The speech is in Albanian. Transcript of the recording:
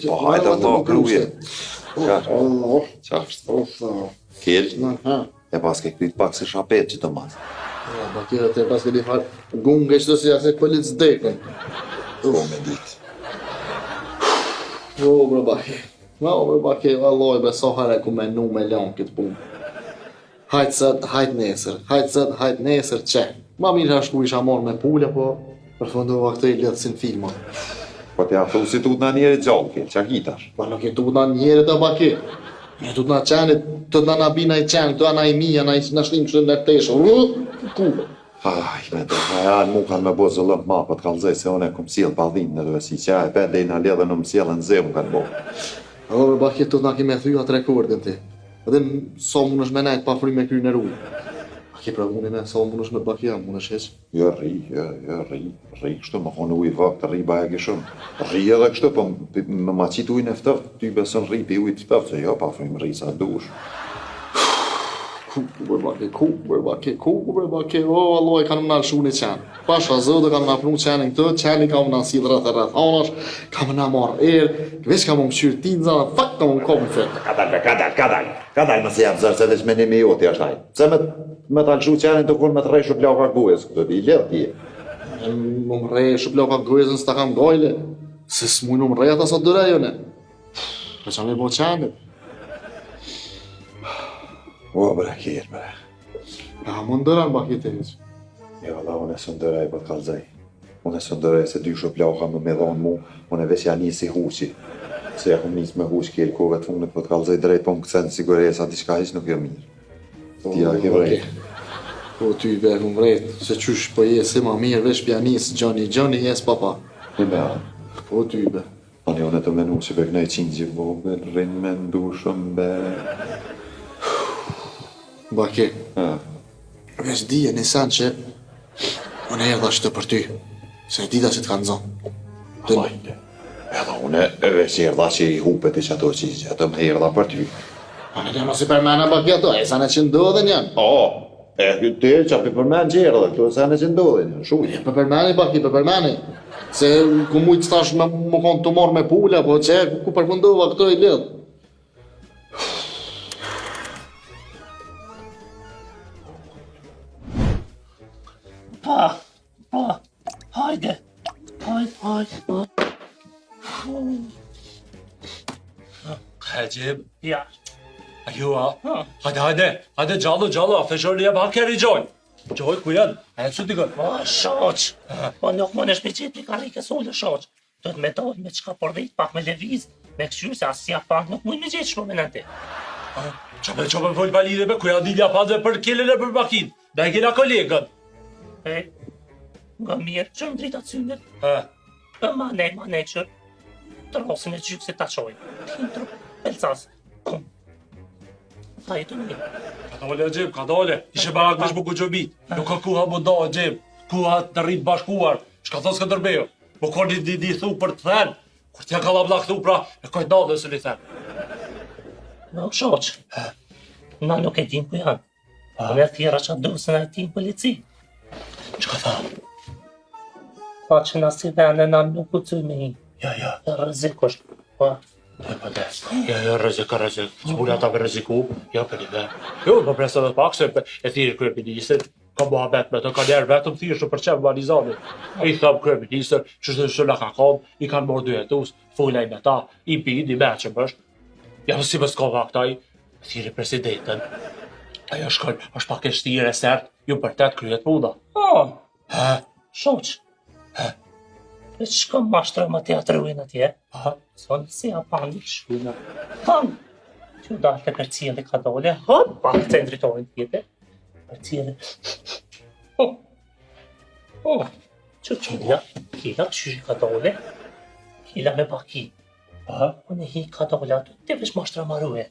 Po hajde Allah kruje. Qashtë. Kjell, e pas ke kryt pak se shapet që të mas. Ma kjera të pas ke di farë gunge që të si ase këllit zdekën. Po me dit. Bre baki, valloj be so hare ku me nu me lanë këtë punë. Hajtë sët, hajtë nesër, që. Ma mirë shku isha morë me pule, po përfundova këtë i lidhë si në filma. Po t'ja thu si tut na njerë gjallë ke, qa kitash. Po nuk e tut na njerë të baki. Ne tut na qenit, të na nabina i qenë, të ana i mija, na shlim që në teshë. Ku? Aj, me të hajan mu kanë me bo zëllëm ma, po t'kallëzaj se one kom sjell padhin në dhe si qa e pende i na ledhe në më sjellën zemë kanë bo. Bre baki, tut na kime thyja të rekordin ti. Edhe so mun është me nejtë pa fri me kry në rujë. A ki pra unin e so mun është me baki jam, mun është heq. Jo, ri, kështu më konë ujë vakt, ri baja kishëm. Ri edhe kështu, po më ma qitë ujën e ftëft, ty besën ri pi ujtë ftëft, se jo, pa frim ri sa dush. Ku bre baki, o Allah, kanë më nalë shuni qenë. Pasha zëdë kanë më napru qenin këtë, qeni ka më nësit rrëth anash, ka më në marrë erë, veç ka më më qyrë tinza, fakt ka më më kom fet. Kadal më se jam zërë, se veç me një me joti është hajë. Se me të alëshu qenin të kur me të rejshu plaka gujës, këtë t'i ledhë t'i. Më më rejshu plaka gujës në s'ta kam gojle, se s'mujnë më rejata sa dërejone. Për që me bo qenit. O, bre, kjerë, bre. Ja, më ndëran baki të heq. Jo, Allah, unë e së ndëraj, po t'kallëzaj. Unë e së ndëraj se dy plaka me dhonë mu, unë e veç ja njësi huqi. Se ja kom njës me huq kjerë kove të funit, po t'kallëzaj drejt, po më këtësen siguresa, diçka hiq nuk jo mirë. Ti ja ke vrejt. Po ty be ku vrejt, se qysh po je si ma mirë, veç pjanis, Gjoni jes papa. Në me anë. Po ty be. Ani unë e të menu që për kënej qinë gjithë vogël, rinë me ndu shumë be... Baki, Ha. veç dije një sen që unë e erdha shtë për ty, se dita që t'kanë zonë. Hajde. Edhe unë e veç erdha që i hupet i që ato që ato më erdha për ty. A në të mos i përmena baki ato, e sa në që ndodhen janë. O, e te që api përmen që erdha, këto e sa në që ndodhen janë, shuj. Për përmeni baki, për përmeni. Se ku mujtë stash më konë të morë me pula, po që ku përfundova këto i lidhë. Pa, hajde. Hacib, Ja, ayuha. Hadi gjallo, feshorliye bakeri gjoj. Gjoj ku janë? E që t'i gënë? po shoq. Po nuk më nësh me qetë një karike solle shoq. Do të me dojnë me qka përdejt pak me leviz, me këshyrë se asja pak nuk mujnë me gjithë shpo me në te. Qëpe vojnë balire me ku janë dilja padve për kelen e për bakin. Da i kena kolegën. E, nga mirë, që më drita cynët, Ha, ma ne që të rosin e gjykë se ta qojnë. Tim të pelcas, kom. Ta jetu në mirë. ka dole Gjeb, ka dole. Ishe barak vesh buku gjobit. Nuk ka kuha më do Gjeb. Kuha të rritë bashkuar. Shka thos këtë dërbejo. Më koni di thu për të thënë. Kur t'ja ka labla këtu pra, e kojt dalë dhe së li thënë. Nuk shoq, na nuk e dim ku janë. Unë e thjera që du se na e tim polici. Që ka tha? Pa që na si vene na nuk u cuj me hi. Ja. E rëzik është, pa. Ja, rrezik. S'pulja ta për rreziku, ja për i ve. Jo, për presë edhe pak se e thiri kryeministër, ka muhabet me të, ka njerë vetëm thirëshë për qemë valizanit. I thëmë kryeministër, që shëlla ka kom, i kanë morë dy jetus, fullaj me ta, i bid, i meqëm është. Ja, si më s'ka vaktaj, thiri presidentën. Ajo shkon, është pak e shtire e sert, ju për tet kryet puna. Shoq. E shko mashtra më teatruin atje? Son si a pani shpina. Pan! Që dalë të për cilë ka dole, hop, pa të centritojnë tjetë. Për cilë. Që kila këshyri ka dole, kila me baki. Unë hi ka dole ato, të vesh mashtra marue.